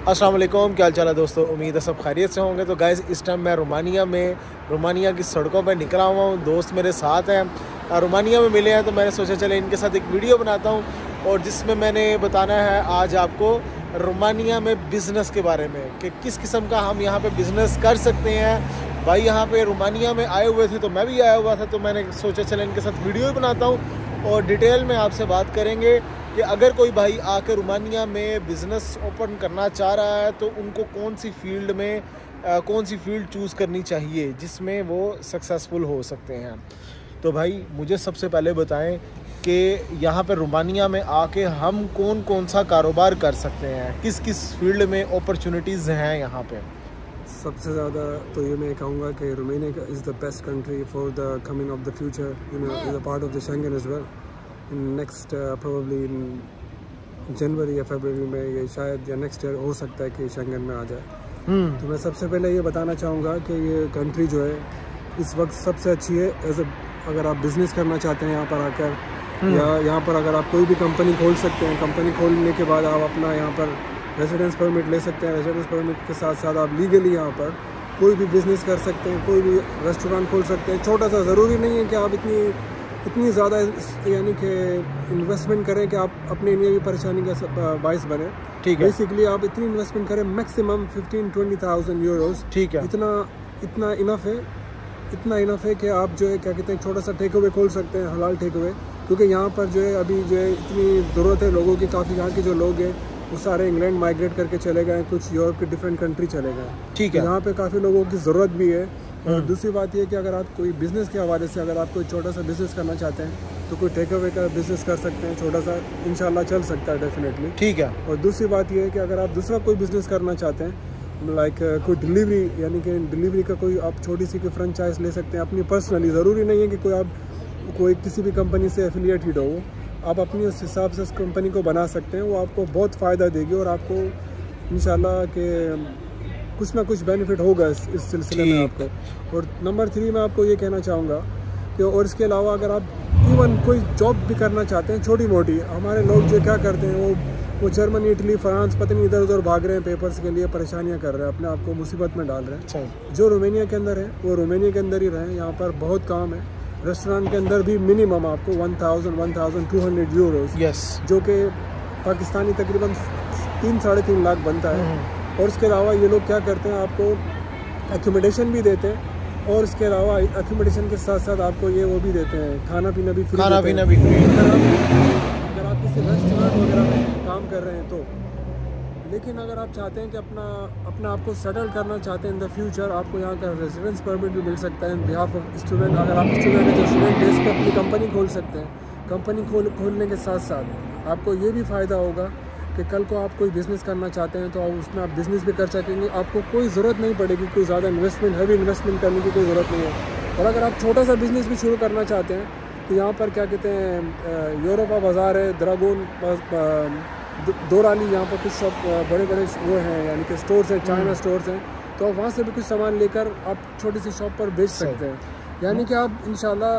अस्सलाम वालेकुम, क्या हाल चाल है दोस्तों। उम्मीद है सब खैरियत से होंगे। तो गाइस, इस टाइम मैं रोमानिया की सड़कों पर निकला हुआ हूँ। दोस्त मेरे साथ हैं, रोमानिया में मिले हैं, तो मैंने सोचा चले इनके साथ एक वीडियो बनाता हूँ और जिसमें मैंने बताना है आज आपको रोमानिया में बिज़नेस के बारे में कि किस किस्म का हम यहाँ पे बिज़नेस कर सकते हैं। भाई यहाँ पे रोमानिया में आए हुए थे तो मैं भी आया हुआ था, तो मैंने सोचा चले इनके साथ वीडियो ही बनाता हूँ और डिटेल में आपसे बात करेंगे कि अगर कोई भाई आकर रोमानिया में बिज़नेस ओपन करना चाह रहा है तो उनको कौन सी फील्ड चूज़ करनी चाहिए जिसमें वो सक्सेसफुल हो सकते हैं। तो भाई मुझे सबसे पहले बताएं कि यहाँ पर रोमानिया में आके हम कौन सा कारोबार कर सकते हैं, किस किस फील्ड में अपॉर्चुनिटीज़ हैं यहाँ पे। सबसे ज़्यादा तो ये मैं कहूँगा कि Romania is the best country for the coming of the future, is a part of the Schengen as well. Next probably in January या फरवरी में ये शायद या नेक्स्ट ईयर हो सकता है कि शेंगन में आ जाए। तो मैं सबसे पहले ये बताना चाहूँगा कि ये कंट्री जो है इस वक्त सबसे अच्छी है अगर आप बिज़नेस करना चाहते हैं यहाँ पर आकर, या यहाँ पर अगर आप कोई भी कंपनी खोल सकते हैं। कंपनी खोलने के बाद आप अपना यहाँ पर रेजिडेंस परमिट ले सकते हैं। रेजिडेंस परमिट के साथ साथ आप लीगली यहाँ पर कोई भी बिज़नेस कर सकते हैं, कोई भी रेस्टोरेंट खोल सकते हैं। छोटा सा, ज़रूरी नहीं है कि आप इतनी ज़्यादा यानी कि इन्वेस्टमेंट करें कि आप अपने लिए भी परेशानी का बाइस बने। ठीक है, बेसिकली आप इतनी इन्वेस्टमेंट करें, मैक्सिमम 15-20,000 यूरोस। ठीक है, इतना इनफ है कि आप जो है क्या कहते हैं छोटा सा टेक अवे खोल सकते हैं, हलाल टेक अवे। क्योंकि यहाँ पर जो है अभी जो है इतनी ज़रूरत है लोगों की, काफ़ी यहाँ के जो लोग हैं वो सारे इंग्लैंड माइग्रेट करके चले गए, कुछ यूरोप के डिफरेंट कंट्री चले गए। ठीक है, यहाँ पे काफ़ी लोगों की ज़रूरत भी है। और दूसरी बात यह कि अगर आप कोई बिज़नेस के हवाले से अगर आप कोई छोटा सा बिज़नेस करना चाहते हैं तो कोई टेक अवे का बिज़नेस कर सकते हैं, छोटा सा, इंशाल्लाह चल सकता है डेफिनेटली। ठीक है। और दूसरी बात यह है कि अगर आप दूसरा कोई बिज़नेस करना चाहते हैं, लाइक कोई डिलीवरी, यानी कि डिलीवरी का कोई आप छोटी सी कोई फ्रेंचाइज ले सकते हैं अपनी पर्सनली। ज़रूरी नहीं है कि कोई किसी भी कंपनी से एफिलिएटेड हो, आप अपनी उस हिसाब से उस कंपनी को बना सकते हैं। वो आपको बहुत फ़ायदा देगी और आपको इंशाल्लाह के कुछ ना कुछ बेनिफिट होगा इस सिलसिले में आपको। और नंबर 3 मैं आपको ये कहना चाहूँगा कि और इसके अलावा अगर आप इवन कोई जॉब भी करना चाहते हैं छोटी मोटी, हमारे लोग जो क्या करते हैं वो जर्मनी, इटली, फ्रांस, पता नहीं इधर उधर भाग रहे हैं, पेपर्स के लिए परेशानियाँ कर रहे हैं, अपने आप को मुसीबत में डाल रहे हैं। जो रोमानिया के अंदर है वो रोमानिया के अंदर ही रहें। यहाँ पर बहुत काम है। रेस्टोरेंट के अंदर भी मिनिमम आपको 1,200 यूरोस, जो कि पाकिस्तानी तकरीबन 3-3.5 लाख बनता है। और उसके अलावा ये लोग क्या करते हैं, आपको एकोमोडेशन भी देते हैं और इसके अलावा एकोमोडेशन के साथ साथ आपको ये वो भी देते हैं, खाना पीना भी फ्री। अगर आप किसी रेस्टोरेंट वगैरह में काम कर रहे हैं तो। लेकिन अगर आप चाहते हैं कि अपना आपको सेटल करना चाहते हैं इन द फ्यूचर, आपको यहाँ का रेजिडेंस परमिट भी मिल सकता है इन बिहाफ ऑफ स्टूडेंट। अगर आप स्टूडेंट हैं तो स्टूडेंट बेस पर अपनी कंपनी खोल सकते हैं। कंपनी खोलने के साथ साथ आपको ये भी फ़ायदा होगा कि कल को आप कोई बिज़नेस करना चाहते हैं तो उसमें आप बिज़नेस भी कर सकेंगे। आपको कोई ज़रूरत नहीं पड़ेगी, कोई ज़्यादा हैवी इन्वेस्टमेंट करने की कोई ज़रूरत नहीं है। और अगर आप छोटा सा बिज़नेस भी शुरू करना चाहते हैं तो यहाँ पर क्या कहते हैं, यूरोपा बाज़ार है, द्रागोन, दोराली, यहाँ पर कुछ शॉप बड़े वो हैं, यानी कि स्टोर्स हैं, चाइना स्टोर्स हैं। तो आप वहाँ से भी कुछ सामान लेकर आप छोटी सी शॉप पर बेच सकते हैं। यानी कि आप इंशाल्लाह,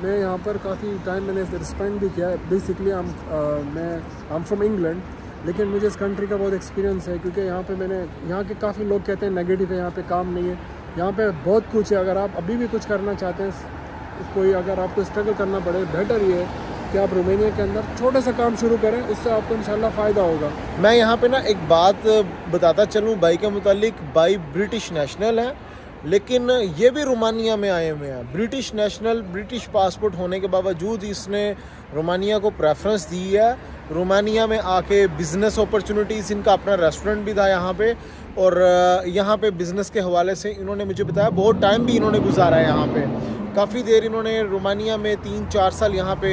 मैं यहाँ पर काफ़ी टाइम मैंने स्पेंड भी किया है। Basically I am from England, लेकिन मुझे इस कंट्री का बहुत एक्सपीरियंस है। क्योंकि यहाँ के काफ़ी लोग कहते हैं नेगेटिव है, यहाँ पे काम नहीं है। यहाँ पे बहुत कुछ है। अगर आप अभी भी कुछ करना चाहते हैं, अगर आपको स्ट्रगल करना पड़े, बेटर ये है कि आप रोमानिया के अंदर छोटा सा काम शुरू करें, उससे आपको इंशाल्लाह फ़ायदा होगा। मैं यहाँ पे ना एक बात बताता चलूँ भाई के मुतालिक। भाई ब्रिटिश नेशनल है, लेकिन ये भी रोमानिया में आए हुए हैं। ब्रिटिश नेशनल, ब्रिटिश पासपोर्ट होने के बावजूद इसने रोमानिया को प्रेफरेंस दी है। रोमानिया में आके बिज़नेस अपॉर्चुनिटीज़, इनका अपना रेस्टोरेंट भी था यहाँ पे, और यहाँ पे बिज़नेस के हवाले से इन्होंने मुझे बताया बहुत टाइम भी इन्होंने गुजारा है यहाँ पे। काफ़ी देर इन्होंने रोमानिया में 3-4 साल यहाँ पे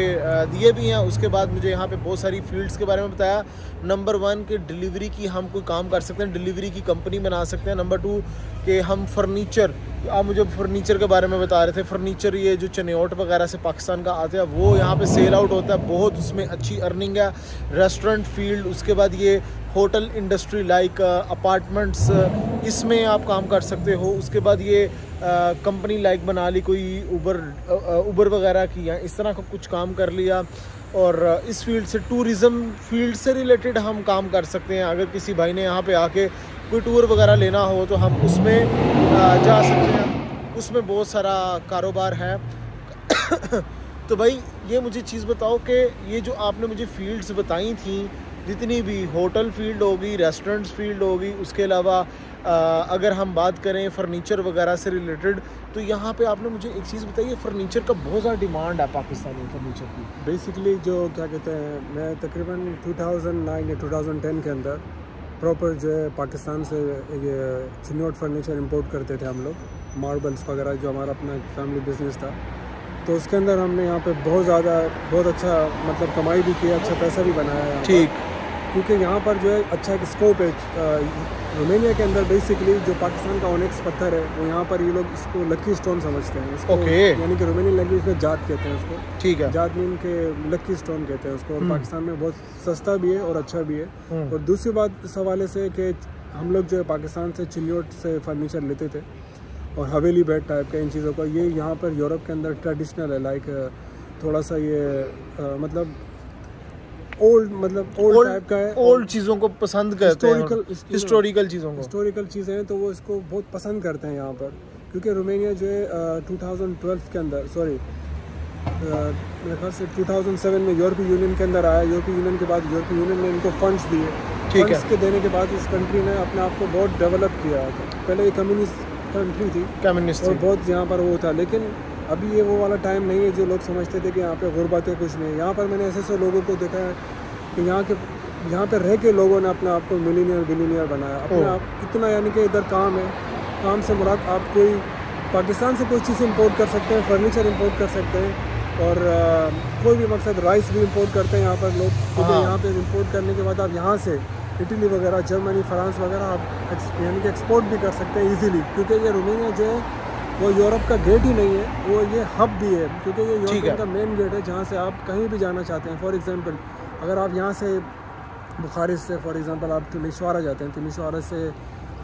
दिए भी हैं। उसके बाद मुझे यहाँ पे बहुत सारी फील्ड्स के बारे में बताया। नंबर 1 कि डिलीवरी की हम कोई काम कर सकते हैं, डिलीवरी की कंपनी बना सकते हैं। नंबर 2 कि हम फर्नीचर, आप मुझे फर्नीचर के बारे में बता रहे थे। फर्नीचर ये जो चनेओट वगैरह से पाकिस्तान का आते हैं वो यहाँ पे सेल आउट होता है, बहुत उसमें अच्छी अर्निंग है। रेस्टोरेंट फील्ड, उसके बाद ये होटल इंडस्ट्री लाइक अपार्टमेंट्स, इसमें आप काम कर सकते हो। उसके बाद ये कंपनी लाइक बना ली कोई उबर वगैरह की, या इस तरह का कुछ काम कर लिया। और इस फील्ड से, टूरिज़्म फील्ड से रिलेटेड हम काम कर सकते हैं। अगर किसी भाई ने यहाँ पे आके कोई टूर वगैरह लेना हो तो हम उसमें जा सकते हैं, उसमें बहुत सारा कारोबार है। तो भाई ये मुझे चीज़ बताओ कि ये जो आपने मुझे फील्ड्स बताई थी, जितनी भी होटल फील्ड होगी, रेस्टोरेंट्स फील्ड होगी, उसके अलावा अगर हम बात करें फर्नीचर वगैरह से रिलेटेड, तो यहाँ पे आपने मुझे एक चीज़ बताई है, फर्नीचर का बहुत ज़्यादा डिमांड है पाकिस्तानी फर्नीचर की। बेसिकली जो क्या कहते हैं, मैं तकरीबन 2009 या 2010 के अंदर प्रॉपर जो है पाकिस्तान से ये चिन्नौट फर्नीचर इंपोर्ट करते थे हम लोग, मार्बल्स वगैरह, जो हमारा अपना फैमिली बिजनेस था। तो उसके अंदर हमने यहाँ पे बहुत अच्छा मतलब कमाई भी की, अच्छा पैसा भी बनाया है। ठीक, क्योंकि यहाँ पर जो है अच्छा एक स्कोप है। रोमानिया के अंदर बेसिकली जो पाकिस्तान का ओनिक्स पत्थर है, वो यहाँ पर ये लोग इसको लकी स्टोन समझते हैं इसको। यानी कि रोमानियन लैंग्वेज में जात कहते हैं उसको। ठीक है, जात मीन के लकी स्टोन कहते हैं उसको। और पाकिस्तान में बहुत सस्ता भी है और अच्छा भी है। और दूसरी बात इस हवाले से कि हम लोग जो है पाकिस्तान से चिन्नौट से फर्नीचर लेते थे, और हवेली बेड टाइप का, इन चीज़ों का ये यहाँ पर यूरोप के अंदर ट्रेडिशनल है। लाइक थोड़ा सा ये मतलब ओल्ड टाइप का है। ओल्ड चीज़ों को पसंद करते हैं, हिस्टोरिकल चीज़ों को, हिस्टोरिकल चीज़ें हैं तो वो इसको बहुत पसंद करते हैं यहाँ पर। क्योंकि रोमानिया जो है 2012 के अंदर, मेरे ख्याल से 2007 में यूरोपीय यूनियन के अंदर आया। यूरोपीय यूनियन के बाद यूरोपीय यूनियन ने इनको फंड्स दिए। फंड्स के देने के बाद इस कंट्री ने अपने आप को बहुत डेवलप किया। पहले ये कम्युनिस्ट कंट्री थी, और बहुत यहाँ पर वो था। लेकिन अभी ये वो वाला टाइम नहीं है जो लोग समझते थे कि यहाँ पे गुर्बत है, कुछ नहीं। यहाँ पर मैंने ऐसे लोगों को देखा है कि यहाँ पे रह के लोगों ने अपने आप को मिलीनियर बिलीनियर बनाया अपने आप इतना। यानी कि इधर काम है, काम से मुराद आप कोई पाकिस्तान से कोई चीज़ इंपोर्ट कर सकते हैं, फर्नीचर इंपोर्ट कर सकते हैं, और कोई भी मकसद राइस भी इंपोर्ट करते हैं यहाँ पर लोग। क्योंकि यहाँ पे इंपोर्ट करने के बाद आप यहाँ से इटली वगैरह, जर्मनी, फ्रांस वगैरह आप यानी कि एक्सपोर्ट भी कर सकते हैं ईजीली। क्योंकि ये रोमानिया जो है वो यूरोप का गेट ही नहीं है, वो ये हब भी है। क्योंकि ये यूरोप का मेन गेट है जहाँ से आप कहीं भी जाना चाहते हैं। फॉर एग्जांपल अगर आप यहाँ से बुखारेस्ट से फॉर एग्जांपल आप तिमिशोआरा जाते हैं, तिमिशोआरा से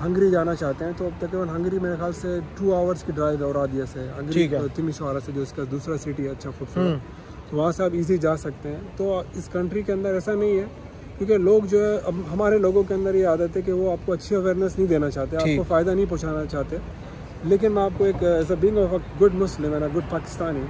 हंगरी जाना चाहते हैं, तो अब तकरीबन हंगरी मेरे ख्याल से 2 आवर्स की ड्राइव है ओरादिया से हंगरी, तिमिशोआरा से, जो इसका दूसरा सिटी है अच्छा खूबसूरत, तो वहाँ से आप इजी जा सकते हैं। तो इस कंट्री के अंदर ऐसा नहीं है, क्योंकि लोग जो है, अब हमारे लोगों के अंदर ये आदत है कि वो आपको अच्छी अवेयरनेस नहीं देना चाहते, आपको फ़ायदा नहीं पहुँचाना चाहते। लेकिन मैं आपको एक as a being of a good Muslim and a good Pakistani,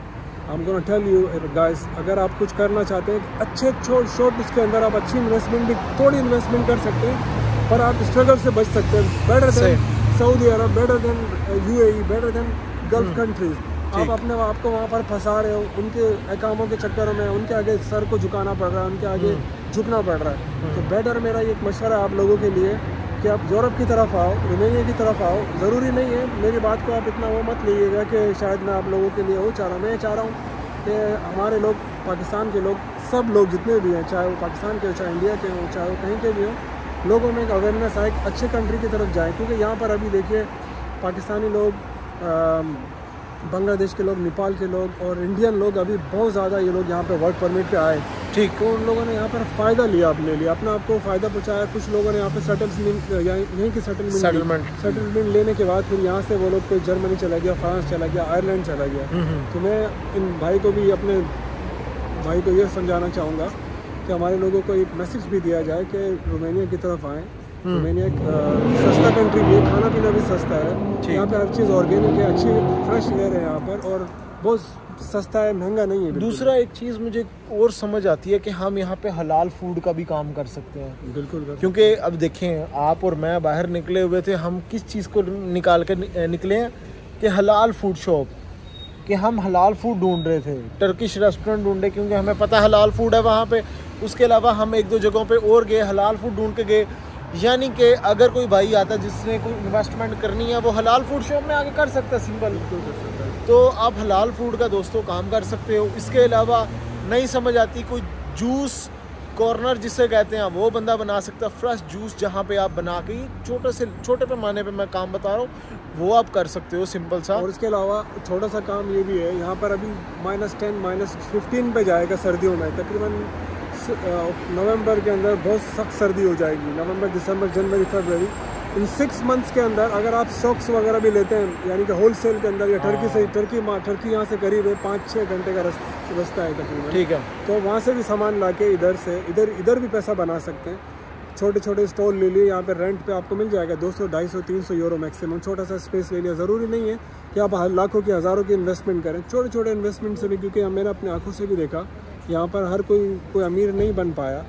I am gonna tell you guys, अगर आप कुछ करना चाहते हैं अच्छे शॉर्ट उसके अंदर आप अच्छी इन्वेस्टमेंट भी, थोड़ी इन्वेस्टमेंट कर सकते हैं, पर आप स्ट्रगल से बच सकते हैं। Better than Saudi Arab, better than UAE, better than Gulf countries. आप अपने आप को वहाँ पर फंसा रहे हो, उनके अहकामों के चक्करों में उनके आगे सर को झुकाना पड़ रहा है, उनके आगे झुकना पड़ रहा है। तो बेटर मेरा ये एक मशवरा है आप लोगों के लिए कि आप यूरोप की तरफ आओ, रोमानिया की तरफ आओ। ज़रूरी नहीं है, मेरी बात को आप इतना वो मत लीजिएगा कि शायद मैं आप लोगों के लिए वो चाह रहा हूँ। मैं चाह रहा हूँ कि हमारे लोग, पाकिस्तान के लोग, सब लोग जितने भी हैं, चाहे वो पाकिस्तान के हो, चाहे इंडिया के हों, चाहे वो कहीं के भी हों, लोगों में एक अवेयरनेस आए, अच्छे कंट्री की तरफ जाए। क्योंकि यहाँ पर अभी देखिए पाकिस्तानी लोग, बांग्लादेश के लोग, नेपाल के लोग और इंडियन लोग अभी बहुत ज़्यादा ये लोग यहाँ पे वर्क परमिट पे आए। ठीक, तो उन लोगों ने यहाँ पर फ़ायदा लिया, अपने लिए अपना आपको फ़ायदा पहुँचाया। कुछ लोगों ने यहाँ पे सेटलमेंट, यहीं की सेटलमेंट लेने के बाद फिर यहाँ से वो लोग कोई जर्मनी चला गया, फ्रांस चला गया, आयरलैंड चला गया। तो मैं इन भाई को भी, अपने भाई को ये समझाना चाहूँगा कि हमारे लोगों को एक मैसेज भी दिया जाए कि रोमानिया की तरफ आएँ। रोमानिया एक सस्ता कंट्री भी है, खाना पीना भी सस्ता है, यहाँ पे हर चीज़ ऑर्गेनिक है, अच्छी फ्रेश एयर है यहाँ पर, और बहुत सस्ता है, महंगा नहीं है। दूसरा एक चीज़ मुझे और समझ आती है कि हम यहाँ पे हलाल फूड का भी काम कर सकते हैं। बिल्कुल, क्योंकि अब देखें, आप और मैं बाहर निकले हुए थे, हम किस चीज़ को निकाल कर निकले हैं कि हलाल फूड शॉप, कि हम हलाल फूड ढूंढ रहे थे, टर्किश रेस्टोरेंट ढूंढे, क्योंकि हमें पता हलाल फूड है वहाँ पे। उसके अलावा हम 1-2 जगहों पे और गए, हलाल फूड ढूंढ के गए। यानी कि अगर कोई भाई आता जिसने कोई इन्वेस्टमेंट करनी है, वो हलाल फूड शॉप में आके कर सकता है, सिंपल। तो आप हलाल फूड का दोस्तों काम कर सकते हो। इसके अलावा नहीं समझ आती, कोई जूस कॉर्नर जिसे कहते हैं, वो बंदा बना सकता है, फ्रेश जूस जहाँ पे आप बना के छोटे पैमाने पे मैं काम बता रहा हूँ, वो आप कर सकते हो, सिंपल सा। और इसके अलावा छोटा सा काम ये भी है, यहाँ पर अभी -10, -15 पे जाएगा सर्दियों में। तकरीबन नवंबर के अंदर बहुत सख्त सर्दी हो जाएगी, नवंबर, दिसंबर, जनवरी, फरवरी, इन 6 मंथ्स के अंदर अगर आप स्टॉक्स वगैरह भी लेते हैं, यानी कि होलसेल के अंदर, या टर्की से, टर्की यहाँ से करीब है 5-6 घंटे का रास्ता है तकरीबन, ठीक है, तो वहाँ से भी सामान ला के इधर भी पैसा बना सकते हैं। छोटे छोटे स्टॉल ले लिए, यहाँ पे रेंट पे आपको मिल जाएगा 200, 250, 300 यूरो मैक्सिमम। छोटा सा स्पेस ले लिया, ज़रूरी नहीं है कि आप लाखों की, हज़ारों की इन्वेस्टमेंट करें। छोटे छोटे इन्वेस्टमेंट से भी, क्योंकि मैंने अपनी आंखों से भी देखा, यहाँ पर हर कोई अमीर नहीं बन पाया,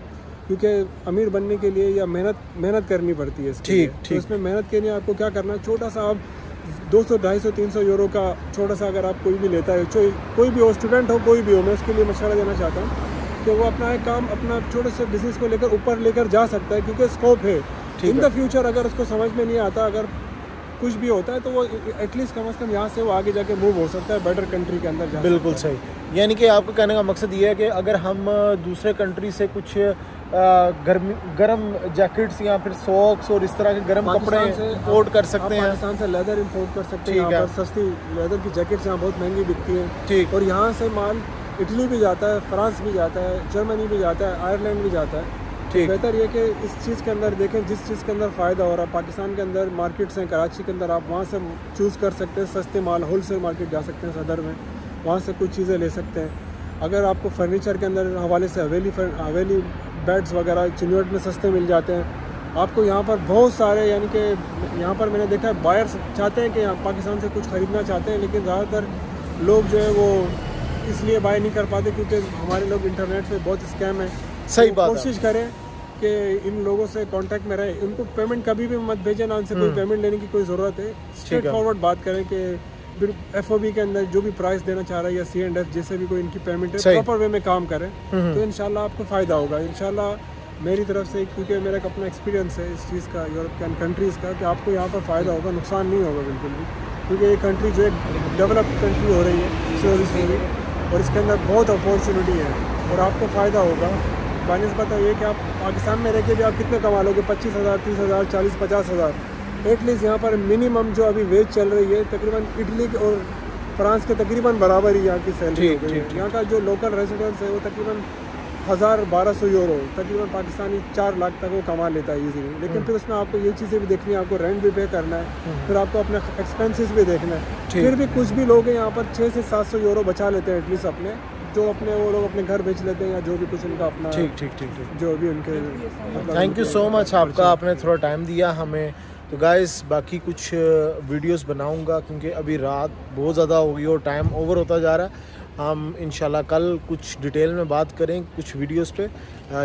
क्योंकि अमीर बनने के लिए या मेहनत करनी पड़ती है। ठीक, तो इसमें मेहनत के लिए आपको क्या करना है, छोटा सा आप 200, 250, 300 यूरो का छोटा सा अगर आप कोई भी लेता है, कोई भी हो, स्टूडेंट हो, कोई भी हो, मैं उसके लिए मशवरा देना चाहता हूँ कि वो अपना एक काम, अपना छोटे से बिजनेस को लेकर ऊपर लेकर जा सकता है, क्योंकि स्कोप है इन द फ्यूचर। अगर उसको समझ में नहीं आता, अगर कुछ भी होता है, तो वो एटलीस्ट कम से कम यहाँ से वो आगे जाके मूव हो सकता है, बेटर कंट्री के अंदर जा। बिल्कुल सही। यानी कि आपको कहने का मकसद ये है कि अगर हम दूसरे कंट्री से कुछ गर्म जैकेट्स या फिर सॉक्स और इस तरह के गर्म कपड़े इंपोर्ट कर सकते हैं, पाकिस्तान से लेदर इंपोर्ट कर सकते हैं। यहाँ पर सस्ती लेदर की जैकेट्स यहाँ बहुत महंगी बिकती हैं, ठीक, और यहाँ से माल इटली भी जाता है, फ्रांस भी जाता है, जर्मनी भी जाता है, आयरलैंड भी जाता है। ठीक, बेहतर ये कि इस चीज़ के अंदर देखें, जिस चीज़ के अंदर फ़ायदा हो रहा है। पाकिस्तान के अंदर मार्केट्स हैं, कराची के अंदर, आप वहाँ से चूज़ कर सकते हैं, सस्ते माल, होलसेल मार्केट जा सकते हैं सदर में, वहाँ से कुछ चीज़ें ले सकते हैं। अगर आपको फर्नीचर के अंदर हवाले से हवेली बेड्स वगैरह चिन्हट में सस्ते मिल जाते हैं। आपको यहाँ पर बहुत सारे, यानी कि यहाँ पर मैंने देखा है, बायर्स चाहते हैं कि यहाँ पाकिस्तान से कुछ ख़रीदना चाहते हैं, लेकिन ज़्यादातर लोग जो है वो इसलिए बाय नहीं कर पाते क्योंकि हमारे लोग इंटरनेट पे बहुत स्कैम है। सही बात। कोशिश करें कि इन लोगों से कांटेक्ट में रहें, उनको पेमेंट कभी भी मत भेजें, ना उनसे कोई पेमेंट लेने की कोई ज़रूरत है। स्ट्रेट फॉरवर्ड बात करें कि FOB के अंदर जो भी प्राइस देना चाह रहा है या C&F जैसे भी कोई इनकी पेमेंट है, प्रॉपर वे में काम करें, तो इंशाल्लाह आपको फ़ायदा होगा। इंशाल्लाह मेरी तरफ से, क्योंकि मेरा एक अपना एक्सपीरियंस है इस चीज़ का, यूरोपियन कंट्रीज़ का, कि आपको यहाँ पर फ़ायदा होगा, नुकसान नहीं होगा बिल्कुल भी, क्योंकि ये कंट्री जो एक डेवलप्ड कंट्री हो रही है स्लोली, और इसके अंदर बहुत अपॉर्चुनिटी है और आपको फ़ायदा होगा। बानिस्बत ये कि आप पाकिस्तान में रह के भी आप कितने कमा लोगे, 25,000, 30,000, 40,000, 50,000 एटलीस्ट। यहाँ पर मिनिमम जो अभी वेज चल रही है तकरीबन इटली और फ्रांस के तकरीबन बराबर ही यहाँ की सैलरी हो गई है। यहाँ का जो लोकल रेजिडेंस है वो तकरीबन 1,000-1,200 यूरो, तकरीबन पाकिस्तानी 4 लाख तक वो कमा लेता है ईजीली। लेकिन फिर उसमें आपको ये चीज़ें भी देखनी है, आपको रेंट भी पे करना है, फिर आपको अपने एक्सपेंसेस भी देखना है। फिर भी कुछ भी लोग हैं यहाँ पर 600 से 700 यूरो बचा लेते हैं एटलीस्ट अपने, जो अपने वो लोग अपने घर बेच लेते हैं या जो भी कुछ उनका अपना। ठीक जो भी उनके। थैंक यू सो मच आपका, आपने थोड़ा टाइम दिया हमें। तो गाइस बाकी कुछ वीडियोस बनाऊंगा, क्योंकि अभी रात बहुत ज़्यादा हो गई और टाइम ओवर होता जा रहा है। हम इंशाल्लाह कल कुछ डिटेल में बात करें कुछ वीडियोस पे,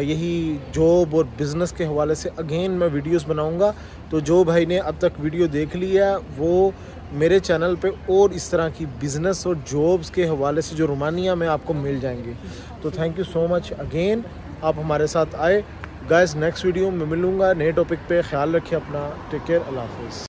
यही जॉब और बिज़नेस के हवाले से अगेन मैं वीडियोस बनाऊंगा। तो जो भाई ने अब तक वीडियो देख लिया वो मेरे चैनल पे और इस तरह की बिज़नेस और जॉब्स के हवाले से जो रोमानिया में आपको मिल जाएंगे। तो thank you so much again, आप हमारे साथ आए। गाइस नेक्स्ट वीडियो में मिलूँगा नए टॉपिक पे। ख्याल रखिए अपना, टेक केयर, अल्लाह हाफ़िज़।